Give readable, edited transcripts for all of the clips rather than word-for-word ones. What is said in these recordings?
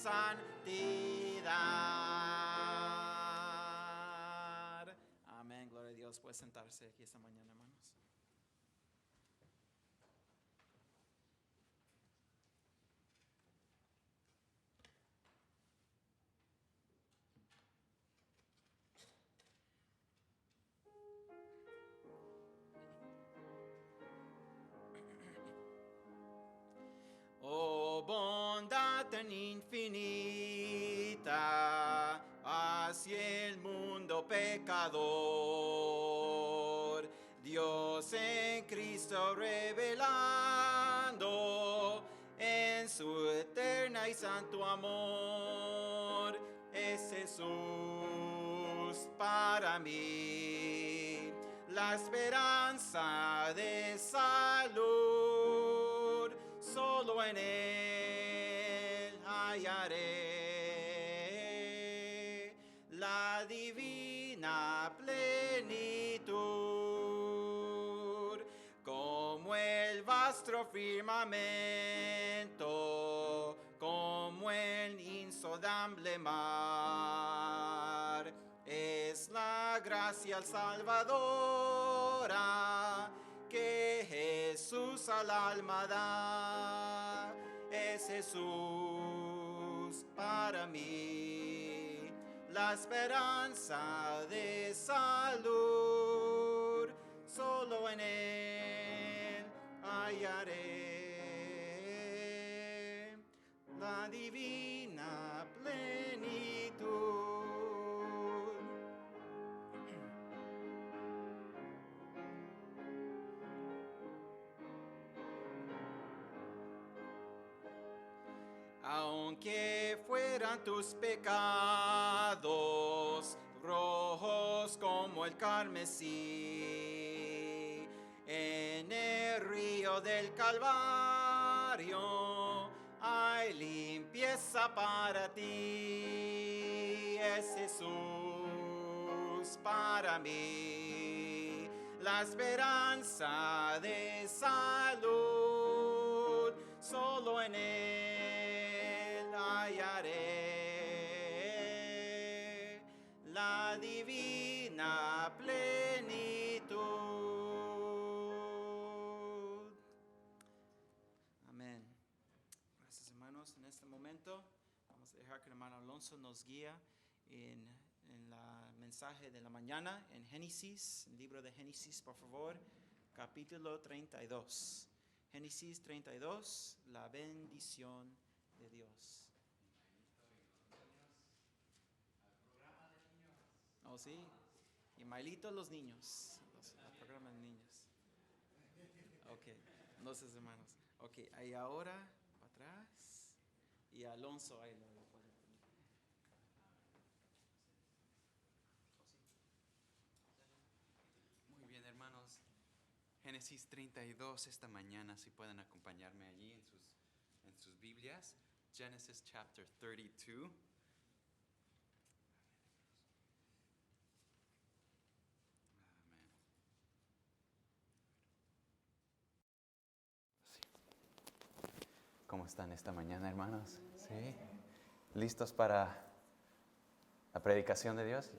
santidad. Amén, gloria a Dios. Puede sentarse aquí esta mañana, hermanos. Oh, bondad tan infinita hacia el mundo pecador, Dios en Cristo revelando en su eterna y santo amor, es Jesús para mí la esperanza de salud. Solo en Él hallaré la divina plenitud, como el vasto firmamento, como el insondable mar. Es la gracia salvadora que Jesús al alma da, es Jesús para mí la esperanza de salud. Solo en Él hallaré la divina plenitud. Aunque fueran tus pecados rojos como el carmesí, en el río del Calvario hay limpieza para ti. Es Jesús para mí la esperanza de salud. Solo en Él hallaré la divina plenitud. Amén. Gracias, hermanos. En este momento vamos a dejar que el hermano Alonso nos guía en el mensaje de la mañana en Génesis, el libro de Génesis, por favor, capítulo 32. Génesis 32, la bendición de Dios. Oh, sí. Y Mailito los niños. El programa de niños. Ok. Entonces, hermanos. Ok, ahí ahora, para atrás. Y Alonso ahí lo puede poner. Muy bien, hermanos. Génesis 32 esta mañana, si pueden acompañarme allí en sus Biblias. Genesis chapter 32. Amén. ¿Cómo están esta mañana, hermanos? ¿Sí? ¿Listos para la predicación de Dios?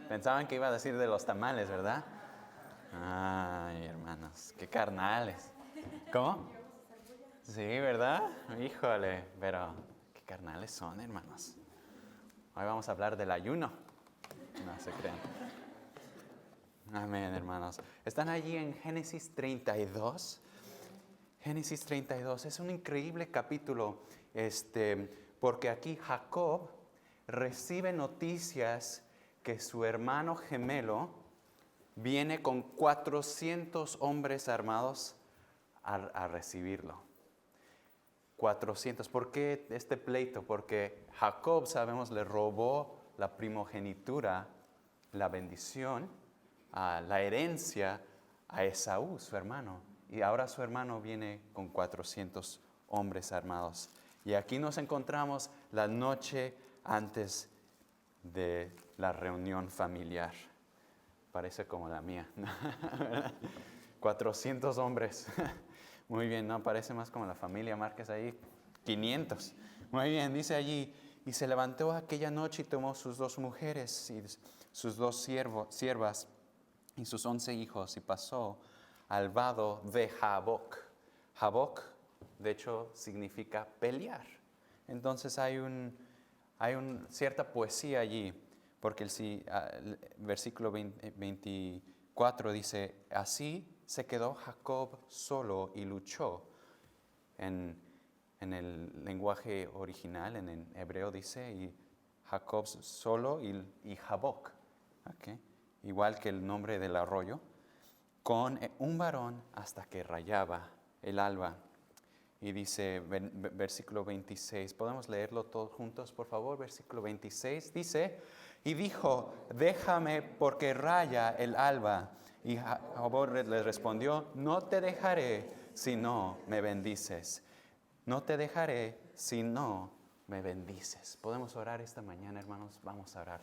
Pensaban que iba a decir de los tamales, ¿verdad? Ay, hermanos, qué carnales. ¿Cómo? Sí, ¿verdad? Híjole, pero qué carnales son, hermanos. Hoy vamos a hablar del ayuno. No se crean. Amén, hermanos. Están allí en Génesis 32. Génesis 32 es un increíble capítulo, porque aquí Jacob recibe noticias que su hermano gemelo viene con 400 hombres armados a recibirlo. 400. ¿Por qué este pleito? Porque Jacob, sabemos, le robó la primogenitura, la bendición, la herencia a Esaú, su hermano. Y ahora su hermano viene con 400 hombres armados. Y aquí nos encontramos la noche antes de la reunión familiar. Parece como la mía. 400 hombres. Muy bien, no, parece más como la familia Márquez ahí. 500. Muy bien, dice allí, y se levantó aquella noche y tomó sus 2 mujeres y sus 2 siervas y sus 11 hijos y pasó al vado de Jaboc. Jaboc, de hecho, significa pelear. Entonces hay cierta poesía allí, porque el versículo 24 dice, así se quedó Jacob solo y luchó. En el lenguaje original, en el hebreo dice, y Jacob solo y Jaboc, ¿okay? Igual que el nombre del arroyo, con un varón hasta que rayaba el alba. Y dice, versículo 26, ¿podemos leerlo todos juntos, por favor? Versículo 26 dice, y dijo, déjame porque raya el alba. Y Jacob le respondió, no te dejaré si no me bendices. No te dejaré si no me bendices. ¿Podemos orar esta mañana, hermanos? Vamos a orar.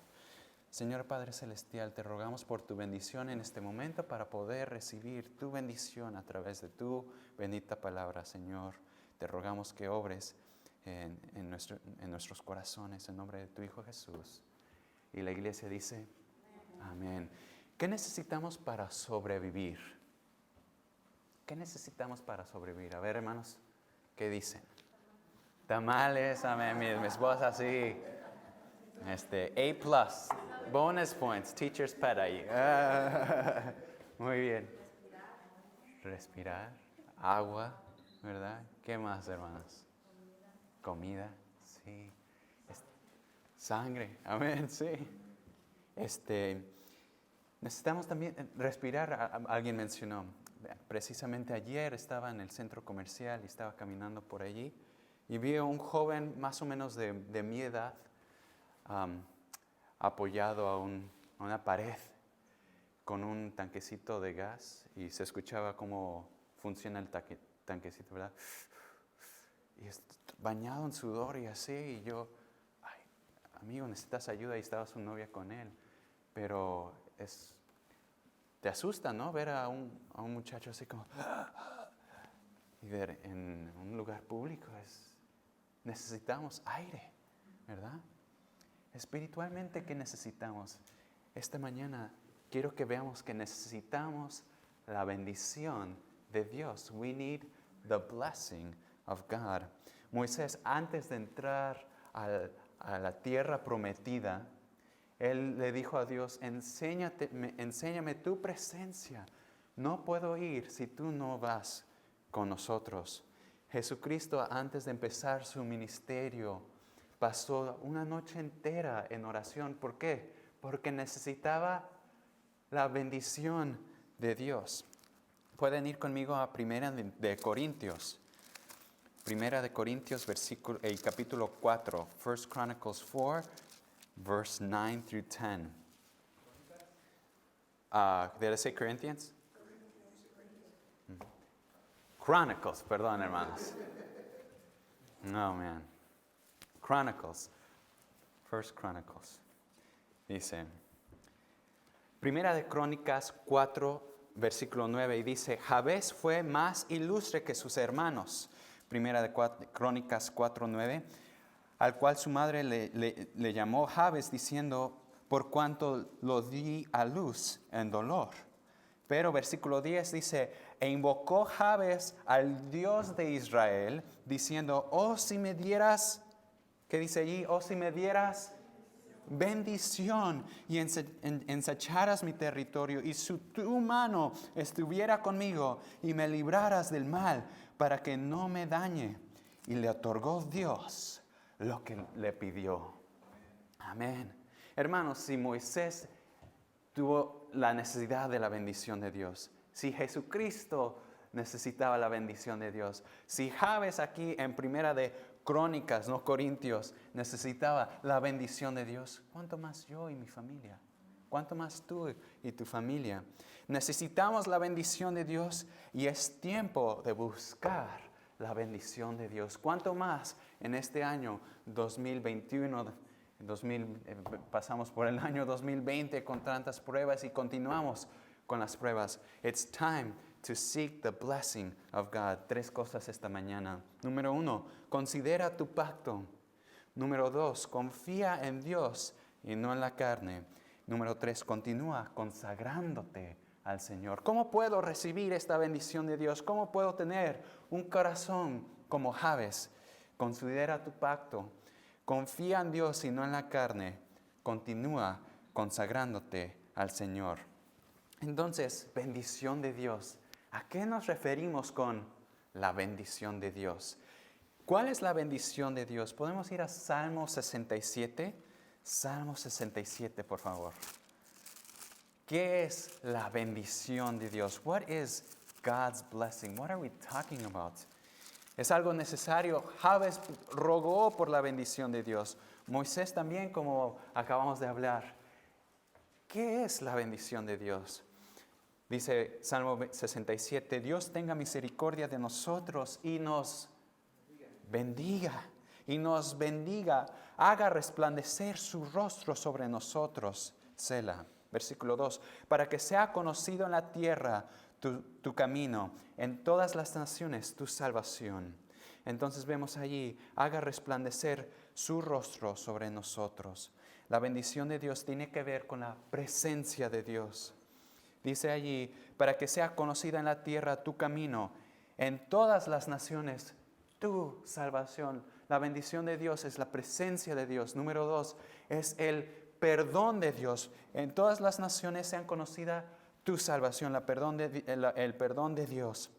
Señor Padre Celestial, te rogamos por tu bendición en este momento para poder recibir tu bendición a través de tu bendita palabra, Señor. Te rogamos que obres en nuestros corazones en nombre de tu Hijo Jesús. Y la iglesia dice, amén. ¿Qué necesitamos para sobrevivir? ¿Qué necesitamos para sobrevivir? A ver, hermanos, ¿qué dicen? Tamales, amén. Mi esposa sí. A+, bonus points, teacher's pet ahí. Muy bien. Respirar, agua, ¿verdad? ¿Qué más, hermanos? Comida, sí. Sangre, amén, sí. Necesitamos también respirar. Alguien mencionó, precisamente ayer estaba en el centro comercial y estaba caminando por allí y vi a un joven más o menos de mi edad apoyado a una pared con un tanquecito de gas y se escuchaba cómo funciona el tanquecito, ¿verdad? Y bañado en sudor y así, y yo, ay, amigo, necesitas ayuda, y estaba su novia con él, pero te asusta, ¿no? Ver a un muchacho así como, y ver en un lugar público, necesitamos aire, ¿verdad? Espiritualmente, ¿qué necesitamos? Esta mañana quiero que veamos que necesitamos la bendición de Dios. We need the blessing of God. Moisés, antes de entrar a la tierra prometida, él le dijo a Dios, enséñame tu presencia. No puedo ir si tú no vas con nosotros. Jesucristo, antes de empezar su ministerio, pasó una noche entera en oración. ¿Por qué? Porque necesitaba la bendición de Dios. Pueden ir conmigo a Primera de Corintios. Primera de Corintios, capítulo 4. 1 Chronicles 4, verse 9 through 10. Did I say Corinthians? Chronicles, perdón, hermanos. No, man. Chronicles. 1 Chronicles. Dice, Primera de Crónicas 4, versículo 9, y dice, Jabes fue más ilustre que sus hermanos. Primera de Crónicas 4, 9, al cual su madre le llamó Jabes, diciendo, por cuanto lo di a luz en dolor. Pero versículo 10 dice, e invocó Jabes al Dios de Israel, diciendo, oh, si me dieras, ¿qué dice allí? Oh, si me dieras bendición y ensancharas mi territorio y tu mano estuviera conmigo y me libraras del mal para que no me dañe. Y le otorgó Dios lo que le pidió. Amén. Hermanos, si Moisés tuvo la necesidad de la bendición de Dios, si Jesucristo necesitaba la bendición de Dios, si Jabes aquí en Primera de Crónicas, no Corintios, necesitaba la bendición de Dios, ¿cuánto más yo y mi familia? ¿Cuánto más tú y tu familia? Necesitamos la bendición de Dios y es tiempo de buscar la bendición de Dios. ¿Cuánto más en este año 2021? Pasamos por el año 2020 con tantas pruebas y continuamos con las pruebas. It's time to seek the blessing of God. 3 cosas esta mañana. Número 1, considera tu pacto. Número 2, confía en Dios y no en la carne. Número 3, continúa consagrándote al Señor. ¿Cómo puedo recibir esta bendición de Dios? ¿Cómo puedo tener un corazón como Jabes? Considera tu pacto. Confía en Dios y no en la carne. Continúa consagrándote al Señor. Entonces, bendición de Dios. ¿A qué nos referimos con la bendición de Dios? ¿Cuál es la bendición de Dios? ¿Podemos ir a Salmo 67? Salmo 67, por favor. ¿Qué es la bendición de Dios? What is God's blessing? What are we talking about? Es algo necesario. Jabes rogó por la bendición de Dios. Moisés también, como acabamos de hablar. ¿Qué es la bendición de Dios? Dice Salmo 67, Dios tenga misericordia de nosotros y nos bendiga. Y nos bendiga, haga resplandecer su rostro sobre nosotros. Selah. Versículo 2, para que sea conocido en la tierra tu camino, en todas las naciones tu salvación. Entonces vemos allí, haga resplandecer su rostro sobre nosotros. La bendición de Dios tiene que ver con la presencia de Dios. Dice allí, para que sea conocida en la tierra tu camino, en todas las naciones tu salvación. La bendición de Dios es la presencia de Dios. Número 2, es el perdón de Dios. En todas las naciones sean conocida tu salvación, el perdón de Dios.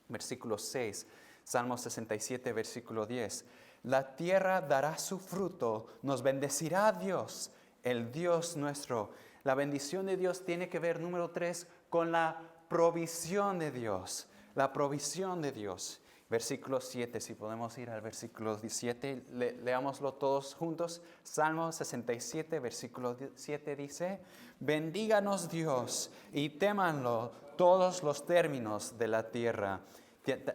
Versículo 6, Salmo 67, versículo 10. La tierra dará su fruto, nos bendecirá Dios, el Dios nuestro. La bendición de Dios tiene que ver, número 3, con la provisión de Dios. La provisión de Dios. Versículo 7, si podemos ir al versículo 7, leámoslo todos juntos. Salmo 67, versículo 7 dice, bendíganos Dios y témanlo todos los términos de la tierra.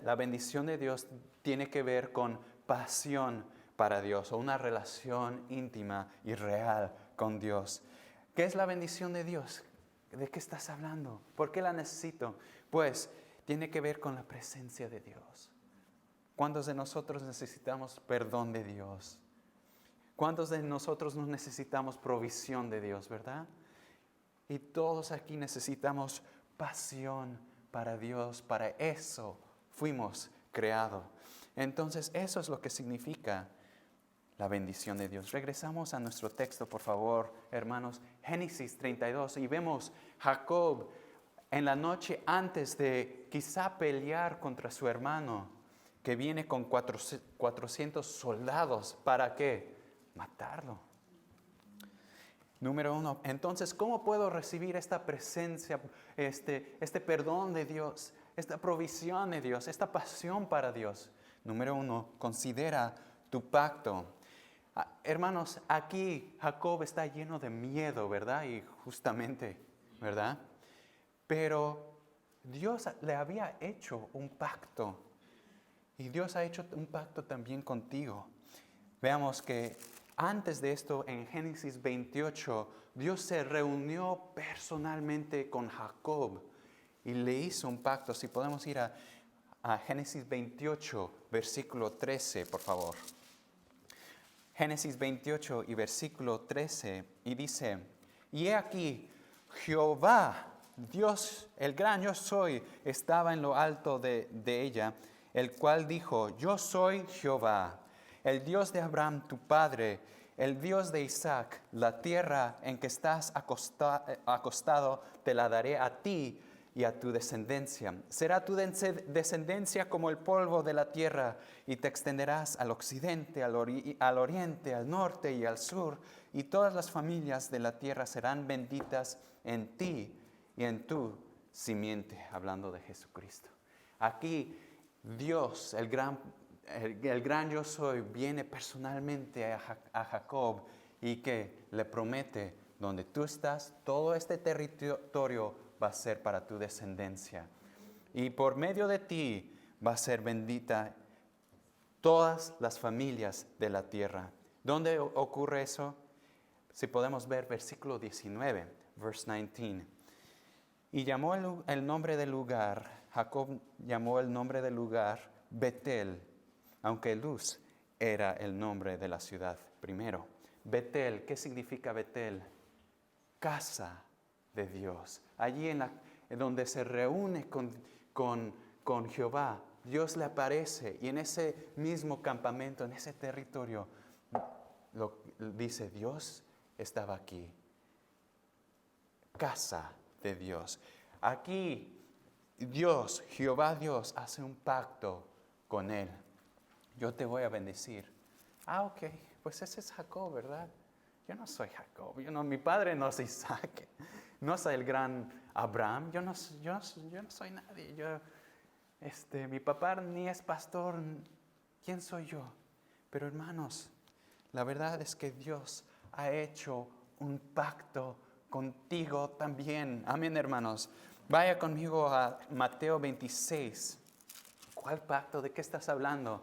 La bendición de Dios tiene que ver con pasión para Dios o una relación íntima y real con Dios. ¿Qué es la bendición de Dios? ¿De qué estás hablando? ¿Por qué la necesito? Pues tiene que ver con la presencia de Dios. ¿Cuántos de nosotros necesitamos perdón de Dios? ¿Cuántos de nosotros no necesitamos provisión de Dios, verdad? Y todos aquí necesitamos pasión para Dios, para eso fuimos creados. Entonces, eso es lo que significa la bendición de Dios. Regresamos a nuestro texto, por favor, hermanos. Génesis 32, y vemos Jacob en la noche antes de quizá pelear contra su hermano, que viene con 400 soldados. ¿Para qué? Matarlo. Número 1, entonces, ¿cómo puedo recibir esta presencia, este perdón de Dios, esta provisión de Dios, esta pasión para Dios? Número 1, considera tu pacto. Hermanos, aquí Jacob está lleno de miedo, ¿verdad? Y justamente, ¿verdad? Pero Dios le había hecho un pacto. Y Dios ha hecho un pacto también contigo. Veamos que antes de esto, en Génesis 28, Dios se reunió personalmente con Jacob y le hizo un pacto. Si podemos ir a Génesis 28, versículo 13, por favor. Génesis 28 y versículo 13, y dice, y he aquí, Jehová, Dios, el gran yo soy, estaba en lo alto de ella, el cual dijo, yo soy Jehová, el Dios de Abraham tu padre, el Dios de Isaac, la tierra en que estás acostado te la daré a ti y a tu descendencia. Será tu descendencia como el polvo de la tierra, y te extenderás al occidente, al oriente, al norte y al sur, y todas las familias de la tierra serán benditas en ti y en tu simiente, hablando de Jesucristo. Aquí Dios, el gran yo soy, viene personalmente a Jacob y que le promete, donde tú estás, todo este territorio va a ser para tu descendencia. Y por medio de ti va a ser bendita todas las familias de la tierra. ¿Dónde ocurre eso? Si podemos ver versículo 19, verse 19. Y llamó el nombre del lugar, Jacob llamó el nombre del lugar Betel, aunque Luz era el nombre de la ciudad primero. Betel, ¿qué significa Betel? Casa de Dios. Allí en donde se reúne con Jehová, Dios le aparece y en ese mismo campamento, en ese territorio, dice Dios estaba aquí. Casa de Dios. Aquí Dios, Jehová Dios, hace un pacto con él. Yo te voy a bendecir. Ok, pues ese es Jacob, ¿verdad? Yo no soy Jacob, mi padre no es Isaac, no soy el gran Abraham, yo no soy nadie. Mi papá ni es pastor, ¿quién soy yo? Pero hermanos, la verdad es que Dios ha hecho un pacto contigo también. Amén, hermanos. Vaya conmigo a Mateo 26. ¿Cuál pacto? ¿De qué estás hablando?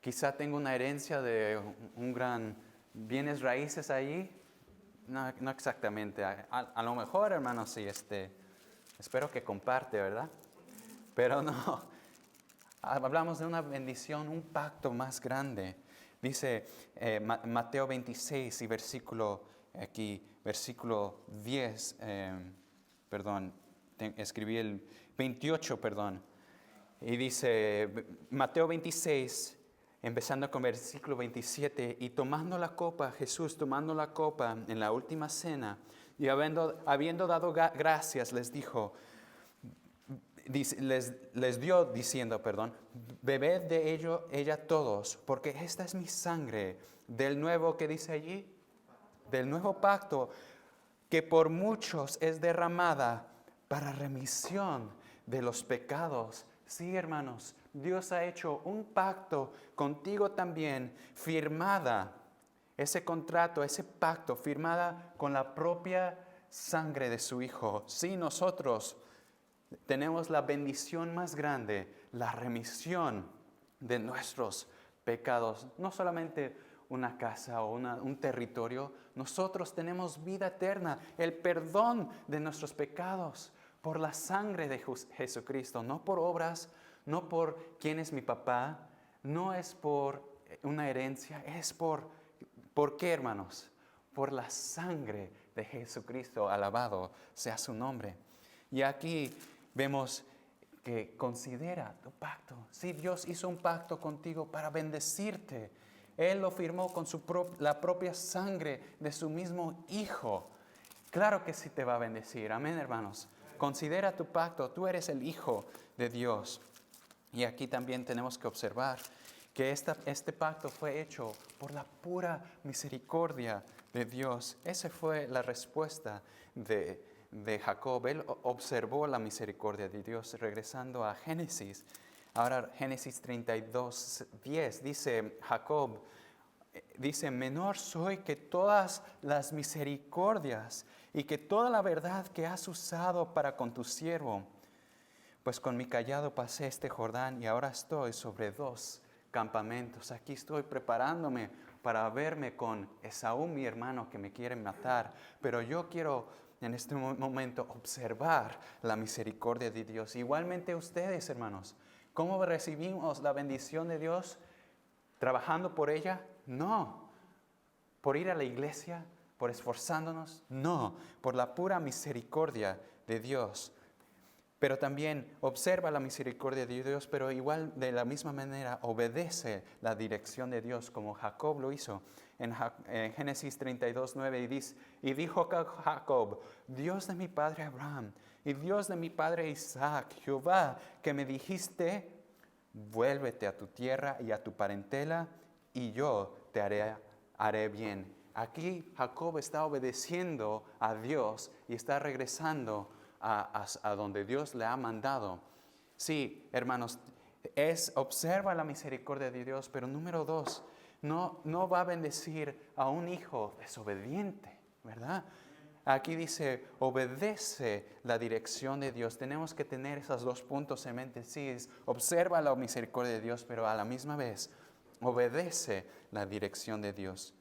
Quizá tengo una herencia de un gran bienes raíces ahí. No exactamente. A lo mejor, hermanos, sí, espero que comparte, ¿verdad? Pero no. Hablamos de una bendición, un pacto más grande. Dice Mateo 26 y versículo 10, escribí el 28, Y dice Mateo 26, empezando con versículo 27, y Jesús tomando la copa en la última cena, y habiendo dado gracias, les dijo, les dio diciendo, bebed de ella todos, porque esta es mi sangre del nuevo, ¿qué dice allí? Del nuevo pacto, que por muchos es derramada para remisión de los pecados. Sí, hermanos, Dios ha hecho un pacto contigo también, firmada, ese contrato, ese pacto, firmada con la propia sangre de su Hijo. Sí, nosotros tenemos la bendición más grande, la remisión de nuestros pecados. No solamente una casa o un territorio, nosotros tenemos vida eterna, el perdón de nuestros pecados por la sangre de Jesucristo, no por obras, no por quién es mi papá, no es por una herencia, es ¿por qué, hermanos? Por la sangre de Jesucristo, alabado sea su nombre. Y aquí vemos que considera tu pacto. Sí, Dios hizo un pacto contigo para bendecirte. Él lo firmó con la propia sangre de su mismo Hijo. Claro que sí te va a bendecir. Amén, hermanos. Considera tu pacto. Tú eres el Hijo de Dios. Y aquí también tenemos que observar que este pacto fue hecho por la pura misericordia de Dios. Esa fue la respuesta de Jacob. Él observó la misericordia de Dios. Regresando a Génesis. Ahora Génesis 32, 10 dice Jacob, menor soy que todas las misericordias y que toda la verdad que has usado para con tu siervo. Pues con mi cayado pasé este Jordán y ahora estoy sobre 2 campamentos. Aquí estoy preparándome para verme con Esaú, mi hermano, que me quiere matar. Pero yo quiero en este momento observar la misericordia de Dios. Igualmente ustedes, hermanos, ¿cómo recibimos la bendición de Dios? ¿Trabajando por ella? No. ¿Por ir a la iglesia? ¿Por esforzándonos? No. Por la pura misericordia de Dios. Pero también observa la misericordia de Dios, pero igual de la misma manera obedece la dirección de Dios como Jacob lo hizo. En Génesis 32, 9 y dijo Jacob, Dios de mi padre Abraham y Dios de mi padre Isaac, Jehová, que me dijiste, vuélvete a tu tierra y a tu parentela y yo te haré bien. Aquí Jacob está obedeciendo a Dios y está regresando a donde Dios le ha mandado. Sí, hermanos, observa la misericordia de Dios, pero número 2, no va a bendecir a un hijo desobediente, ¿verdad? Aquí dice, obedece la dirección de Dios. Tenemos que tener esos 2 puntos en mente. Sí, observa la misericordia de Dios, pero a la misma vez, obedece la dirección de Dios.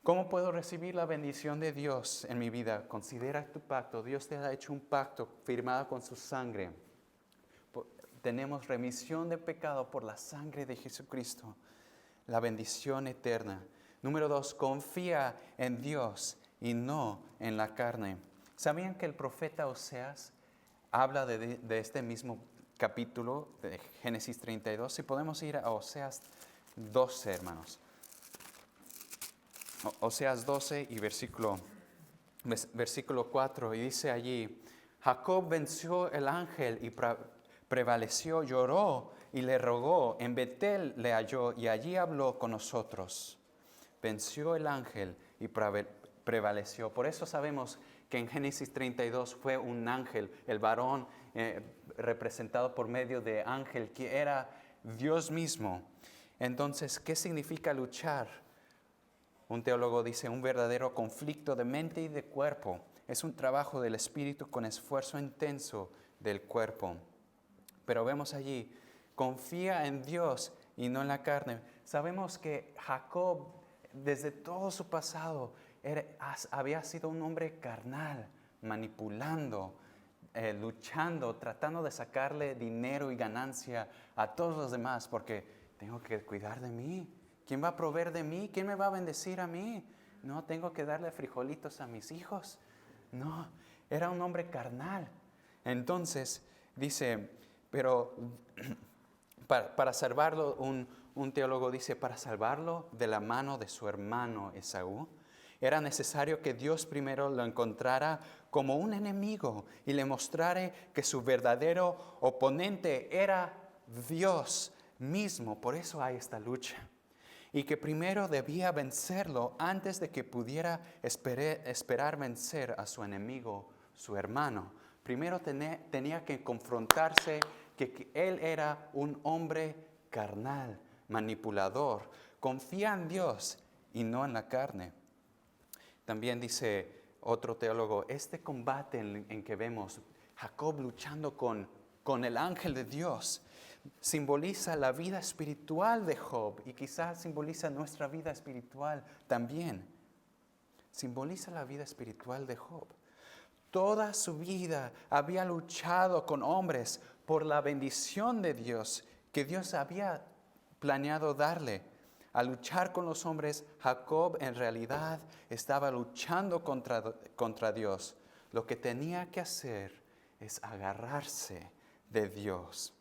¿Cómo puedo recibir la bendición de Dios en mi vida? Considera tu pacto. Dios te ha hecho un pacto firmado con su sangre. Tenemos remisión de pecado por la sangre de Jesucristo. la bendición eterna. Número 2, confía en Dios y no en la carne. ¿Sabían que el profeta Oseas habla de este mismo capítulo de Génesis 32? Si podemos ir a Oseas 12, hermanos. Oseas 12 y versículo 4, y dice allí: Jacob venció el ángel y prevaleció, lloró y le rogó. En Betel le halló y allí habló con nosotros. Venció el ángel y prevaleció. Por eso sabemos que en Génesis 32 fue un ángel, el varón representado por medio de ángel, que era Dios mismo. Entonces, ¿qué significa luchar? Un teólogo dice: un verdadero conflicto de mente y de cuerpo. Es un trabajo del espíritu con esfuerzo intenso del cuerpo. Pero vemos allí, confía en Dios y no en la carne. Sabemos que Jacob, desde todo su pasado, había sido un hombre carnal, manipulando, luchando, tratando de sacarle dinero y ganancia a todos los demás, porque tengo que cuidar de mí. ¿Quién va a proveer de mí? ¿Quién me va a bendecir a mí? No, tengo que darle frijolitos a mis hijos. No, era un hombre carnal. Entonces, dice, pero para salvarlo, un teólogo dice, para salvarlo de la mano de su hermano Esaú, era necesario que Dios primero lo encontrara como un enemigo y le mostrara que su verdadero oponente era Dios mismo. Por eso hay esta lucha. Y que primero debía vencerlo antes de que pudiera esperar vencer a su enemigo, su hermano. Primero tenía que confrontarse que él era un hombre carnal, manipulador. Confía en Dios y no en la carne. También dice otro teólogo, este combate en que vemos Jacob luchando con el ángel de Dios, simboliza la vida espiritual de Job y quizás simboliza nuestra vida espiritual también. Simboliza la vida espiritual de Job. Toda su vida había luchado con hombres por la bendición de Dios que Dios había planeado darle. Al luchar con los hombres, Jacob en realidad estaba luchando contra Dios. Lo que tenía que hacer es agarrarse de Dios.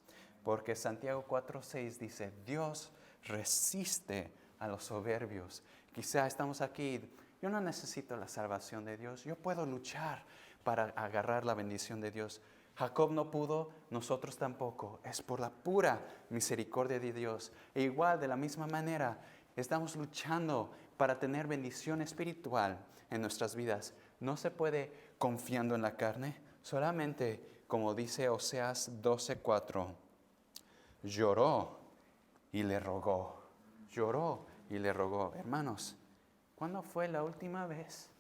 Porque Santiago 4:6 dice, Dios resiste a los soberbios. Quizá estamos aquí, yo no necesito la salvación de Dios, yo puedo luchar para agarrar la bendición de Dios. Jacob no pudo, nosotros tampoco. Es por la pura misericordia de Dios. E igual, de la misma manera, estamos luchando para tener bendición espiritual en nuestras vidas. No se puede confiando en la carne, solamente, como dice Oseas 12:4, lloró y le rogó. Lloró y le rogó. Hermanos, ¿cuándo fue la última vez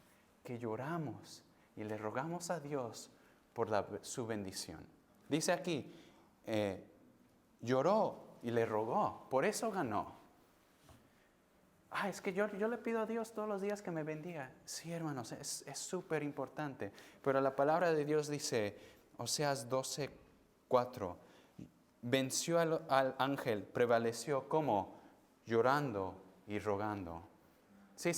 que lloramos y le rogamos a Dios por su bendición? Dice aquí, lloró y le rogó, por eso ganó. Es que yo le pido a Dios todos los días que me bendiga. Sí, hermanos, es súper importante. Pero la palabra de Dios dice, Oseas 12:4, venció al ángel, prevaleció como llorando y rogando. Sí,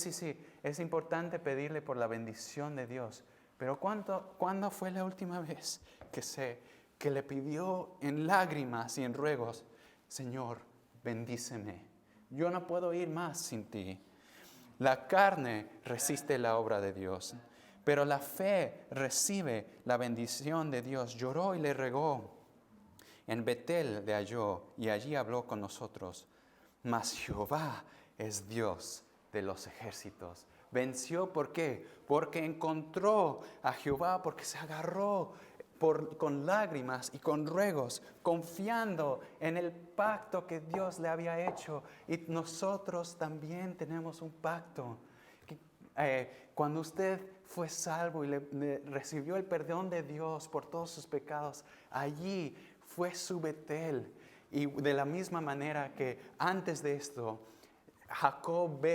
es importante pedirle por la bendición de Dios. Pero ¿cuándo fue la última vez que le pidió en lágrimas y en ruegos, Señor, bendíceme? Yo no puedo ir más sin ti. La carne resiste la obra de Dios, pero la fe recibe la bendición de Dios. Lloró y le regó. En Betel le halló y allí habló con nosotros. Mas Jehová es Dios de los ejércitos. Venció, ¿por qué? Porque encontró a Jehová, porque se agarró con lágrimas y con ruegos, confiando en el pacto que Dios le había hecho. Y nosotros también tenemos un pacto. Cuando usted fue salvo y le recibió el perdón de Dios por todos sus pecados, allí fue su Betel. Y de la misma manera que antes de esto, Jacob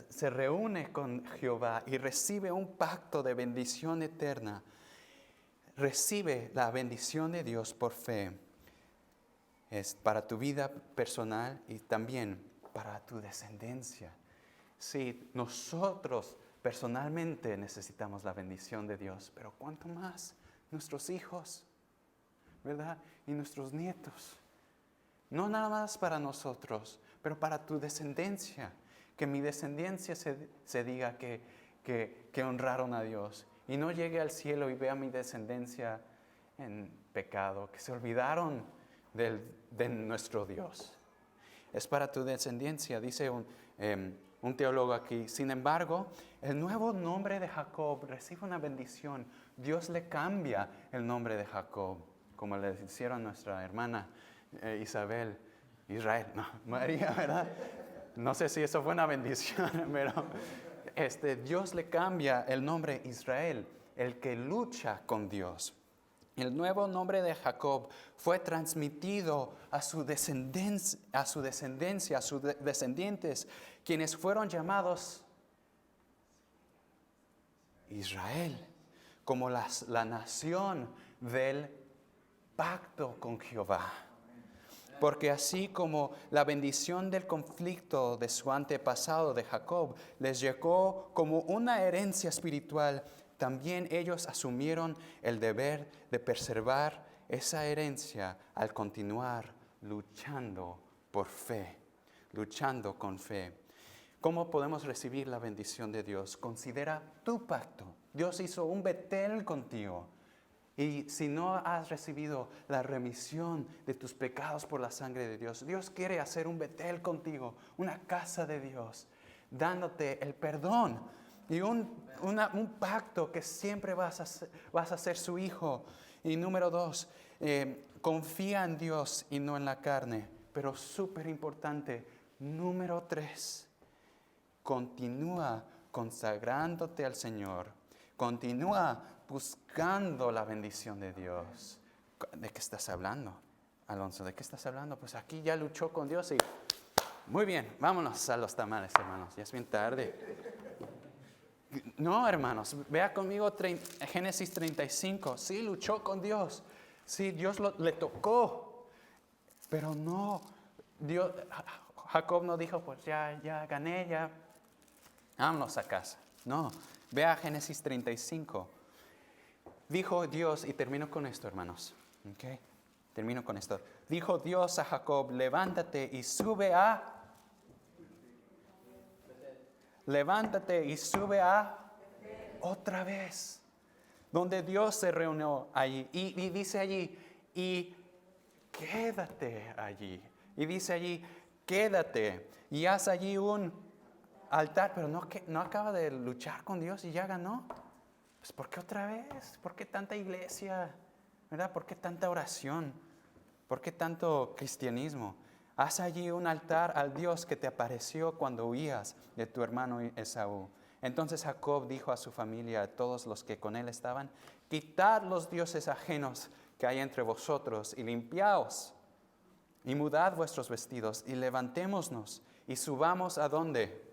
se reúne con Jehová y recibe un pacto de bendición eterna. Recibe la bendición de Dios por fe. Es para tu vida personal y también para tu descendencia. Sí, nosotros personalmente necesitamos la bendición de Dios, pero ¿cuánto más nuestros hijos, verdad? Y nuestros nietos. No nada más para nosotros, pero para tu descendencia. Que mi descendencia se diga que honraron a Dios. Y no llegue al cielo y vea mi descendencia en pecado, que se olvidaron de nuestro Dios. Es para tu descendencia, dice un teólogo aquí. Sin embargo, el nuevo nombre de Jacob recibe una bendición. Dios le cambia el nombre de Jacob, como le hicieron a nuestra hermana Israel, no, María, ¿verdad? No sé si eso fue una bendición, pero Dios le cambia el nombre Israel, el que lucha con Dios. El nuevo nombre de Jacob fue transmitido a su descendencia, a sus descendientes, quienes fueron llamados Israel, como la nación del pacto con Jehová. Porque así como la bendición del conflicto de su antepasado de Jacob les llegó como una herencia espiritual, también ellos asumieron el deber de preservar esa herencia al continuar luchando por fe, luchando con fe. ¿Cómo podemos recibir la bendición de Dios? Considera tu pacto. Dios hizo un Betel contigo. Y si no has recibido la remisión de tus pecados por la sangre de Dios, Dios quiere hacer un Betel contigo, una casa de Dios, dándote el perdón y un pacto que siempre vas a ser su hijo. Y número 2, confía en Dios y no en la carne. Pero súper importante, número 3, continúa consagrándote al Señor. Continúa buscando la bendición de Dios. ¿De qué estás hablando, Alonso? ¿De qué estás hablando? Pues aquí ya luchó con Dios y muy bien, vámonos a los tamales, hermanos. Ya es bien tarde. No, hermanos, vea conmigo Génesis 35. Sí, luchó con Dios. Sí, Dios le tocó. Pero no, Jacob no dijo, pues ya gané, ya vámonos a casa. No, vea Génesis 35. Dijo Dios, y termino con esto, hermanos. ¿Okay? Termino con esto. Dijo Dios a Jacob, levántate y sube otra vez. Donde Dios se reunió allí. Y dice allí, y quédate allí. Y dice allí, quédate. Y haz allí un altar. Pero no acaba de luchar con Dios y ya ganó. Pues ¿por qué otra vez? ¿Por qué tanta iglesia? ¿Verdad? ¿Por qué tanta oración? ¿Por qué tanto cristianismo? Haz allí un altar al Dios que te apareció cuando huías de tu hermano Esaú. Entonces Jacob dijo a su familia, a todos los que con él estaban, quitad los dioses ajenos que hay entre vosotros y limpiaos y mudad vuestros vestidos y levantémonos y subamos ¿a dónde?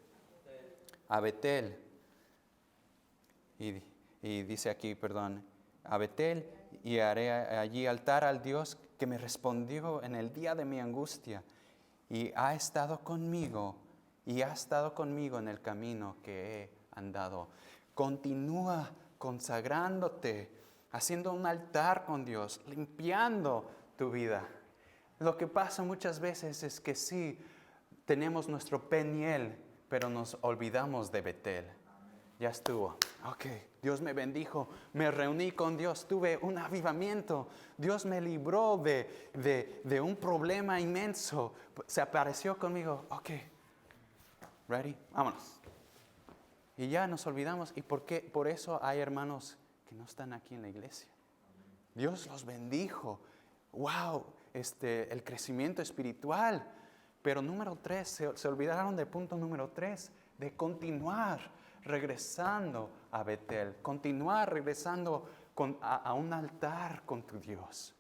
A Betel. Y dice aquí, a Betel, y haré allí altar al Dios que me respondió en el día de mi angustia y ha estado conmigo en el camino que he andado. Continúa consagrándote, haciendo un altar con Dios, limpiando tu vida. Lo que pasa muchas veces es que sí, tenemos nuestro Peniel, pero nos olvidamos de Betel. Ya estuvo. Ok, Dios me bendijo, me reuní con Dios, tuve un avivamiento. Dios me libró de un problema inmenso. Se apareció conmigo. Ok, ready, vámonos. Y ya nos olvidamos. ¿Y por qué? Por eso hay hermanos que no están aquí en la iglesia. Dios los bendijo. Wow, el crecimiento espiritual. Pero número 3, se olvidaron del punto número 3, de continuar regresando a Betel, continuar regresando a un altar con tu Dios.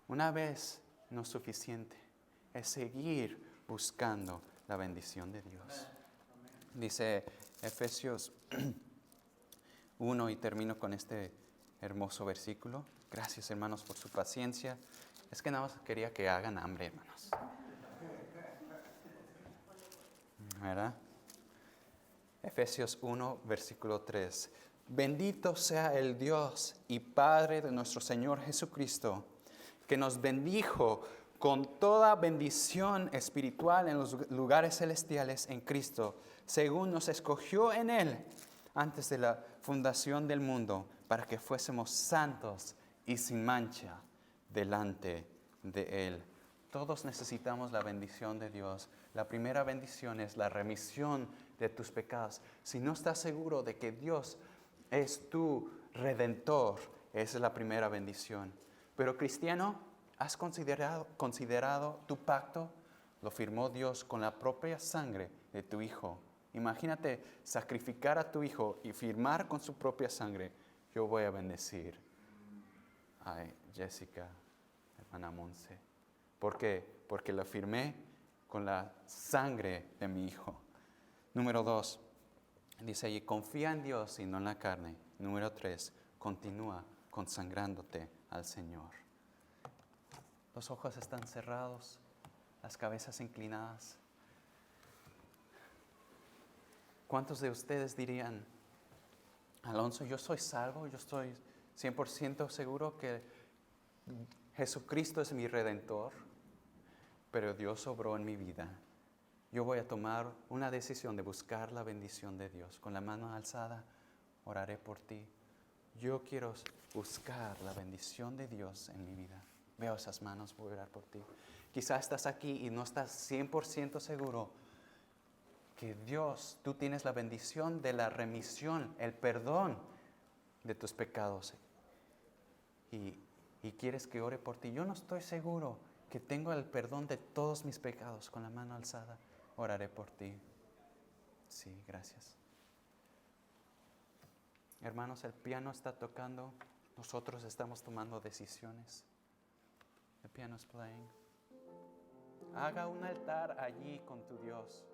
Una vez no es suficiente, es seguir buscando la bendición de Dios. Dice Efesios 1, y termino con este hermoso versículo. Gracias, hermanos, por su paciencia. Es que nada más quería que hagan hambre, hermanos. ¿verdad? Efesios 1, versículo 3. Bendito sea el Dios y Padre de nuestro Señor Jesucristo, que nos bendijo con toda bendición espiritual en los lugares celestiales en Cristo, según nos escogió en Él antes de la fundación del mundo, para que fuésemos santos y sin mancha delante de Él. Todos necesitamos la bendición de Dios. La primera bendición es la remisión de tus pecados. Si no estás seguro de que Dios es tu redentor, esa es la primera bendición. Pero cristiano, ¿has considerado tu pacto? Lo firmó Dios con la propia sangre de tu Hijo. Imagínate sacrificar a tu Hijo y firmar con su propia sangre. Yo voy a bendecir a Jessica, hermana Monse. ¿Por qué? Porque lo firmé con la sangre de mi Hijo. Número 2, dice allí, confía en Dios y no en la carne. Número 3, continúa consagrándote al Señor. Los ojos están cerrados, las cabezas inclinadas. ¿Cuántos de ustedes dirían, Alonso, yo soy salvo, yo estoy 100% seguro que Jesucristo es mi Redentor, pero Dios obró en mi vida? Yo voy a tomar una decisión de buscar la bendición de Dios. Con la mano alzada, oraré por ti. Yo quiero buscar la bendición de Dios en mi vida. Veo esas manos, voy a orar por ti. Quizás estás aquí y no estás 100% seguro que Dios, tú tienes la bendición de la remisión, el perdón de tus pecados. Y quieres que ore por ti. Yo no estoy seguro que tengo el perdón de todos mis pecados. Con la mano alzada, oraré por ti. Sí, gracias. Hermanos, el piano está tocando. Nosotros estamos tomando decisiones. The piano is playing. Haga un altar allí con tu Dios.